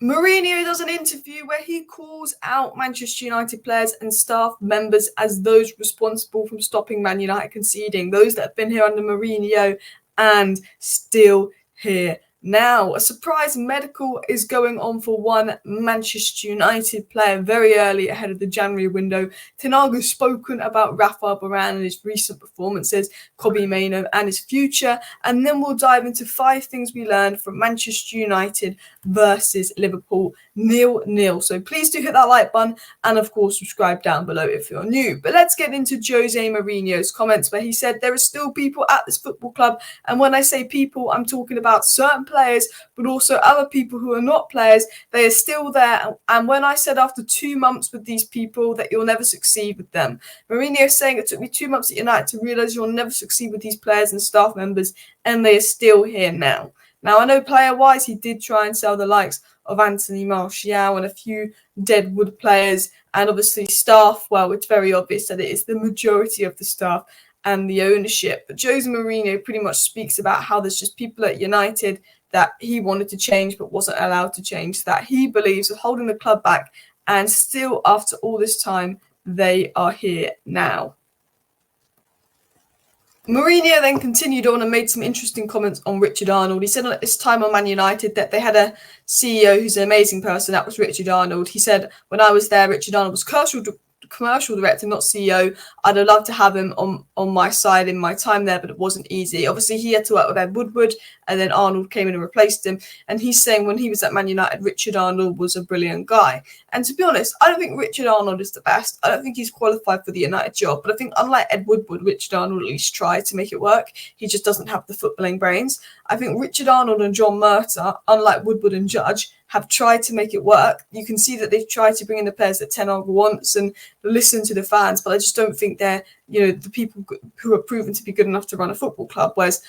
Mourinho does an interview where he calls out Manchester United players and staff members as those responsible for stopping Man United conceding, those that have been here under Mourinho and still here now. A surprise medical is going on for one Manchester United player very early ahead of the January window. Ten Hag has spoken about Rafael Varane and his recent performances, Kobbie Mainoo and his future, and then we'll dive into 5 things we learned from Manchester United versus Liverpool 0-0. So please do hit that like button and of course subscribe down below if you're new. But let's get into Jose Mourinho's comments where he said there are still people at this football club, and when I say people, I'm talking about certain players, but also other people who are not players. They are still there. And when I said after 2 months with these people that you'll never succeed with them, Mourinho is saying it took me 2 months at United to realise you'll never succeed with these players and staff members, and they are still here now. Now, I know player-wise, he did try and sell the likes of Anthony Martial and a few deadwood players, and obviously staff. Well, it's very obvious that it is the majority of the staff and the ownership. But Jose Mourinho pretty much speaks about how there's just people at United that he wanted to change but wasn't allowed to change, that he believes are holding the club back, and still after all this time, they are here now. Mourinho then continued on and made some interesting comments on Richard Arnold. He said at this time on Man United that they had a CEO who's an amazing person. That was Richard Arnold. He said, when I was there, Richard Arnold was commercial director, not CEO. I'd have loved to have him on my side in my time there, but it wasn't easy. Obviously, he had to work with Ed Woodward, and then Arnold came in and replaced him. And he's saying when he was at Man United, Richard Arnold was a brilliant guy. And to be honest, I don't think Richard Arnold is the best. I don't think he's qualified for the United job. But I think unlike Ed Woodward, Richard Arnold at least tried to make it work. He just doesn't have the footballing brains. I think Richard Arnold and John Murtough, unlike Woodward and Judge, have tried to make it work. You can see that they've tried to bring in the players that Ten Hag wants and listen to the fans, but I just don't think they're, the people who are proven to be good enough to run a football club. Whereas,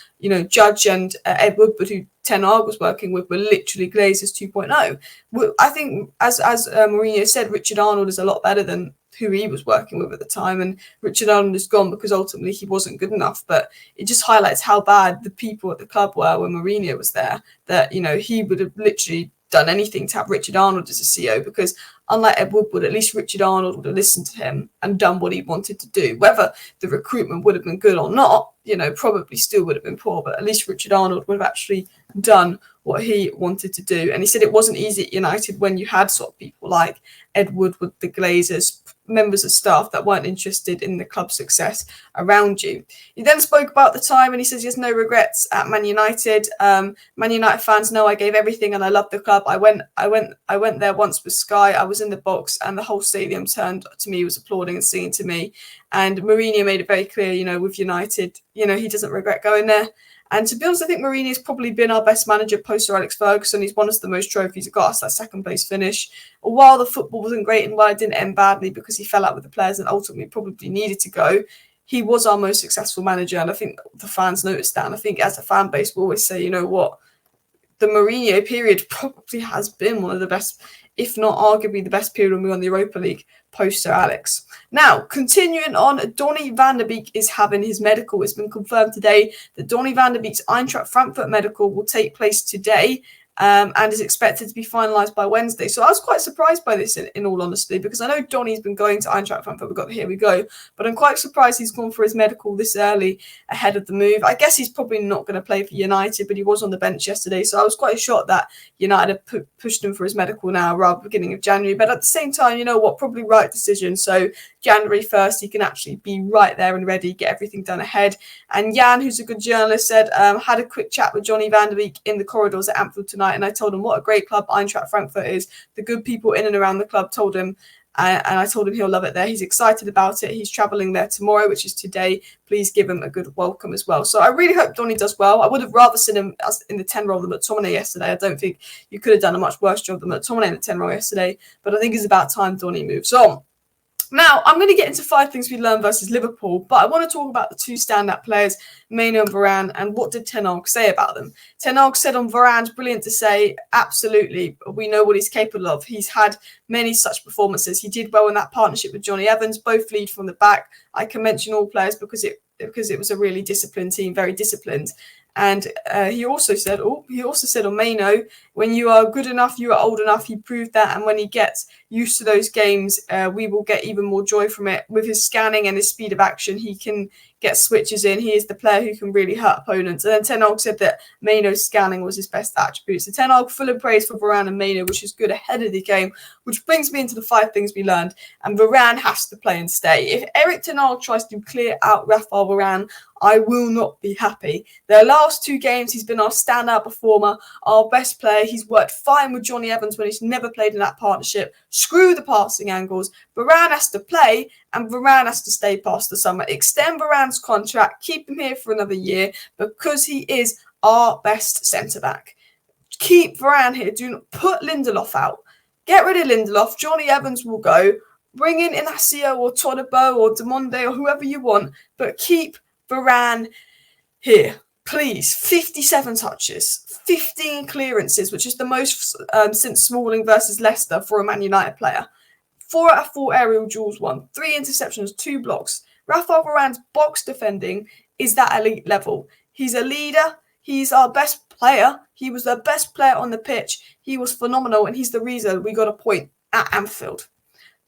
Judge and Ed Woodward, who Ten Hag was working with, were literally Glazers 2.0. I think, as Mourinho said, Richard Arnold is a lot better than who he was working with at the time, and Richard Arnold is gone because ultimately he wasn't good enough. But it just highlights how bad the people at the club were when Mourinho was there, that, he would have literally done anything to have Richard Arnold as a CEO, because unlike Ed Woodward, at least Richard Arnold would have listened to him and done what he wanted to do. Whether the recruitment would have been good or not, probably still would have been poor, but at least Richard Arnold would have actually done what he wanted to do. And he said it wasn't easy at United when you had sort of people like Ed Woodward, the Glazers, members of staff that weren't interested in the club's success around you. He then spoke about the time and he says he has no regrets at Man United. Man United fans know I gave everything and I loved the club. I went there once with Sky. I was in the box and the whole stadium turned to me, was applauding and singing to me. And Mourinho made it very clear, with United, he doesn't regret going there. And to be honest, I think Mourinho's probably been our best manager post Sir Alex Ferguson. He's won us the most trophies. He got us that second place finish. While the football wasn't great and while it didn't end badly because he fell out with the players and ultimately probably needed to go, he was our most successful manager. And I think the fans noticed that. And I think as a fan base, we always say, the Mourinho period probably has been one of the best, if not arguably the best period when we won the Europa League post Sir Alex. Now, continuing on, Donny van der Beek is having his medical. It's been confirmed today that Donny van der Beek's Eintracht Frankfurt medical will take place today. And is expected to be finalised by Wednesday. So I was quite surprised by this, in all honesty, because I know Donny's been going to Eintracht Frankfurt. Here we go. But I'm quite surprised he's gone for his medical this early ahead of the move. I guess he's probably not going to play for United, but he was on the bench yesterday. So I was quite shocked that United have pushed him for his medical now rather than beginning of January. But at the same time, you know what? Probably right decision. So January 1st, he can actually be right there and ready, get everything done ahead. And Jan, who's a good journalist, said, had a quick chat with Donny van der Beek in the corridors at Anfield tonight. And I told him what a great club Eintracht Frankfurt is. The good people in and around the club told him, and I told him he'll love it there. He's excited about it. He's travelling there tomorrow, which is today. Please give him a good welcome as well. So I really hope Donny does well. I would have rather seen him as in the 10 role than McTominay yesterday. I don't think you could have done a much worse job than McTominay in the 10 role yesterday, but I think it's about time Donny moves on. Now, I'm going to get into 5 things we learned versus Liverpool, but I want to talk about the 2 standout players, Mainoo and Varane, and what did Ten Hag say about them? Ten Hag said on Varane's brilliant to say, absolutely, we know what he's capable of. He's had many such performances. He did well in that partnership with Johnny Evans, both lead from the back. I can mention all players because it was a really disciplined team, very disciplined. And he also said on Maino, when you are good enough, you are old enough. He proved that, and when he gets used to those games, we will get even more joy from it. With his scanning and his speed of action, he can get switches in. He is the player who can really hurt opponents. And then Ten Hag said that Maino's scanning was his best attribute. So Ten Hag full of praise for Varane and Maino, which is good ahead of the game, which brings me into the 5 things we learned. And Varane has to play and stay. If Erik Ten Hag tries to clear out Rafael Varane, I will not be happy. The last 2 games, he's been our standout performer, our best player. He's worked fine with Johnny Evans when he's never played in that partnership. Screw the passing angles. Varane has to play, and Varane has to stay past the summer. Extend Varane's contract, keep him here for another year, because he is our best centre-back. Keep Varane here. Do not put Lindelof out. Get rid of Lindelof. Johnny Evans will go. Bring in Inacio or Todibo or Demonde or whoever you want, but keep Varane here, please. 57 touches, 15 clearances, which is the most since Smalling versus Leicester for a Man United player. 4 out of 4 aerial duels won, 3 interceptions, 2 blocks. Rafael Varane's box defending is that elite level. He's a leader. He's our best player. He was the best player on the pitch. He was phenomenal, and he's the reason we got a point at Anfield.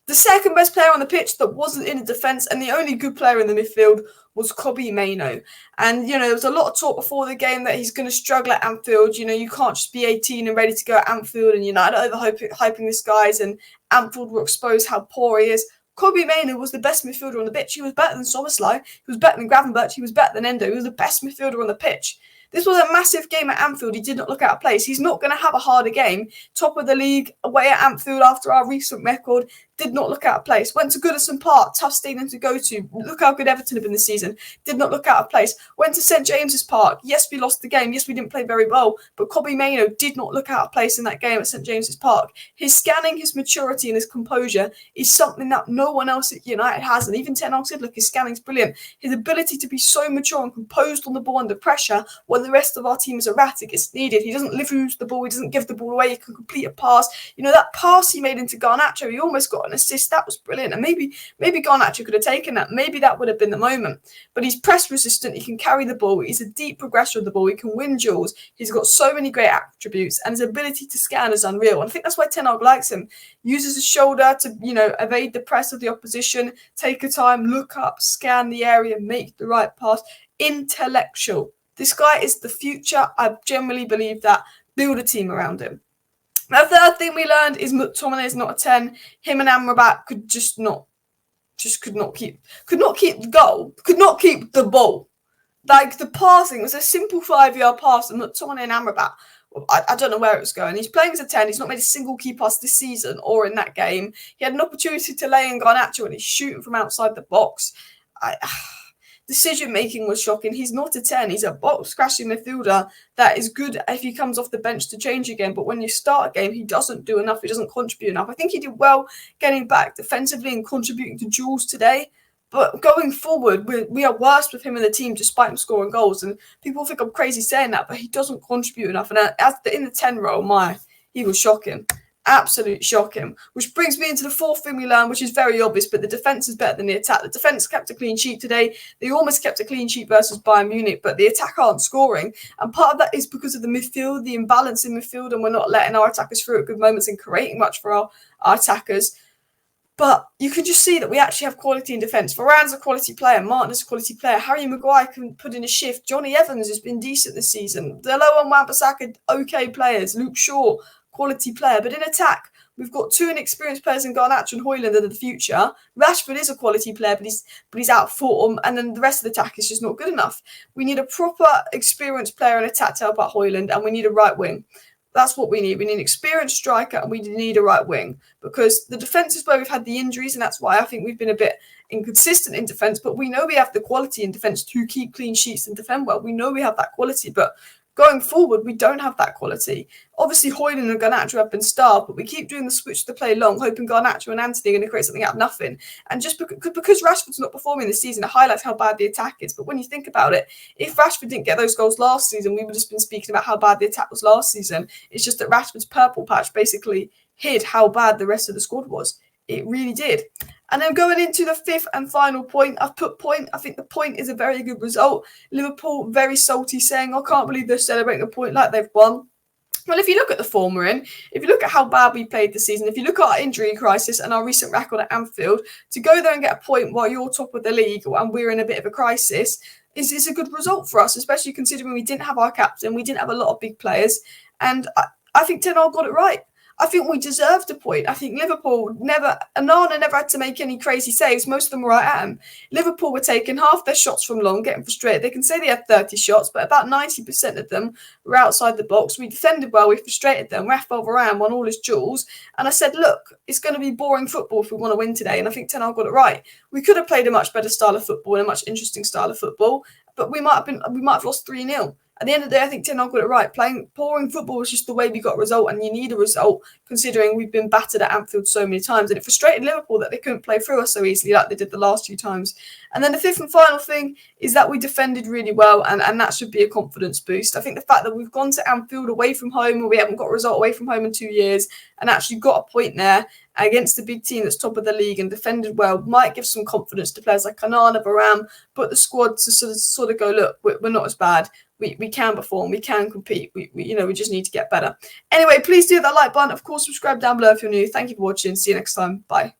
The second best player on the pitch that wasn't in the defence, and the only good player in the midfield, was Kobbie Mainoo. And, there was a lot of talk before the game that he's going to struggle at Anfield. You can't just be 18 and ready to go at Anfield, and United overhyping this guys, and Anfield will expose how poor he is. Kobbie Mainoo was the best midfielder on the pitch. He was better than Szoboszlai. He was better than Gravenberch. He was better than Endo. He was the best midfielder on the pitch. This was a massive game at Anfield. He did not look out of place. He's not going to have a harder game. Top of the league, away at Anfield after our recent record, did not look out of place. Went to Goodison Park, tough stadium to go to. Look how good Everton have been this season. Did not look out of place. Went to St James's Park. Yes, we lost the game. Yes, we didn't play very well. But Kobbie Mainoo did not look out of place in that game at St James's Park. His scanning, his maturity and his composure is something that no one else at United has. And even Ten Hag said, look, his scanning's brilliant. His ability to be so mature and composed on the ball under pressure when the rest of our team is erratic is needed. He doesn't lose the ball. He doesn't give the ball away. He can complete a pass. That pass he made into Garnacho, he almost got an assist. That was brilliant. And maybe Garnacho could have taken that. Maybe that would have been the moment. But he's press resistant. He can carry the ball. He's a deep progressor of the ball. He can win duels. He's got so many great attributes, and his ability to scan is unreal. And I think that's why Ten Hag likes him. Uses his shoulder to, evade the press of the opposition, take a time, look up, scan the area, make the right pass. Intellectual. This guy is the future. I generally believe that. Build a team around him. The third thing we learned is McTominay is not a 10. Him and Amrabat could not keep the goal, could not keep the ball. Like, the passing was a simple 5-yard pass, and McTominay and Amrabat, I don't know where it was going. He's playing as a 10. He's not made a single key pass this season or in that game. He had an opportunity to lay in Garnacho, and he's shooting from outside the box. Decision-making was shocking. He's not a 10. He's a box-crashing midfielder that is good if he comes off the bench to change again. But when you start a game, he doesn't do enough. He doesn't contribute enough. I think he did well getting back defensively and contributing to duels today. But going forward, we are worse with him in the team despite him scoring goals. And people think I'm crazy saying that, but he doesn't contribute enough. And in the 10 role, he was shocking. Absolutely shocking. Which brings me into the fourth thing we learned, which is very obvious, but the defence is better than the attack. The defence kept a clean sheet today. They almost kept a clean sheet versus Bayern Munich, but the attack aren't scoring. And part of that is because of the midfield, the imbalance in midfield, and we're not letting our attackers through at good moments and creating much for our attackers. But you can just see that we actually have quality in defence. Varane's a quality player. Martin is a quality player. Harry Maguire can put in a shift. Johnny Evans has been decent this season. Delo and Wan-Bissaka, okay players. Luke Shaw, quality player. But in attack, we've got 2 inexperienced players in Garnacho and Højlund in the future. Rashford is a quality player, but he's out of form. And then the rest of the attack is just not good enough. We need a proper experienced player in attack to help out Højlund, and we need a right wing. That's what we need. We need an experienced striker, and we need a right wing, because the defence is where we've had the injuries, and that's why I think we've been a bit inconsistent in defence. But we know we have the quality in defence to keep clean sheets and defend well. We know we have that quality, but going forward, we don't have that quality. Obviously, Højlund and Garnacho have been starved, but we keep doing the switch to play long, hoping Garnacho and Antony are going to create something out of nothing. And just because Rashford's not performing this season, it highlights how bad the attack is. But when you think about it, if Rashford didn't get those goals last season, we would have just been speaking about how bad the attack was last season. It's just that Rashford's purple patch basically hid how bad the rest of the squad was. It really did. And then going into the fifth and final point, I've put point. I think the point is a very good result. Liverpool very salty, saying, I can't believe they're celebrating a point like they've won. Well, if you look at the form we're in, if you look at how bad we played this season, if you look at our injury crisis and our recent record at Anfield, to go there and get a point while you're top of the league and we're in a bit of a crisis is a good result for us, especially considering we didn't have our captain, we didn't have a lot of big players, and I think Ten Hag got it right. I think we deserved a point. I think Liverpool Onana never had to make any crazy saves. Most of them were right at him. Liverpool were taking half their shots from long, getting frustrated. They can say they had 30 shots, but about 90% of them were outside the box. We defended well. We frustrated them. Rafael Varane won all his duels. And I said, look, it's going to be boring football if we want to win today. And I think Ten Hag got it right. We could have played a much better style of football and a much interesting style of football, but we might have lost 3-0. At the end of the day, I think Ten Hag got it right. Playing boring football is just the way we got a result, and you need a result considering we've been battered at Anfield so many times. And it frustrated Liverpool that they couldn't play through us so easily like they did the last few times. And then the fifth and final thing is that we defended really well, and that should be a confidence boost. I think the fact that we've gone to Anfield away from home, and we haven't got a result away from home in 2 years, and actually got a point there against a big team that's top of the league and defended well, might give some confidence to players like Onana, Varane, but the squad to sort of go, look, we're not as bad. We can perform, we can compete. We just need to get better. Anyway, please do hit that like button. Of course, subscribe down below if you're new. Thank you for watching. See you next time. Bye.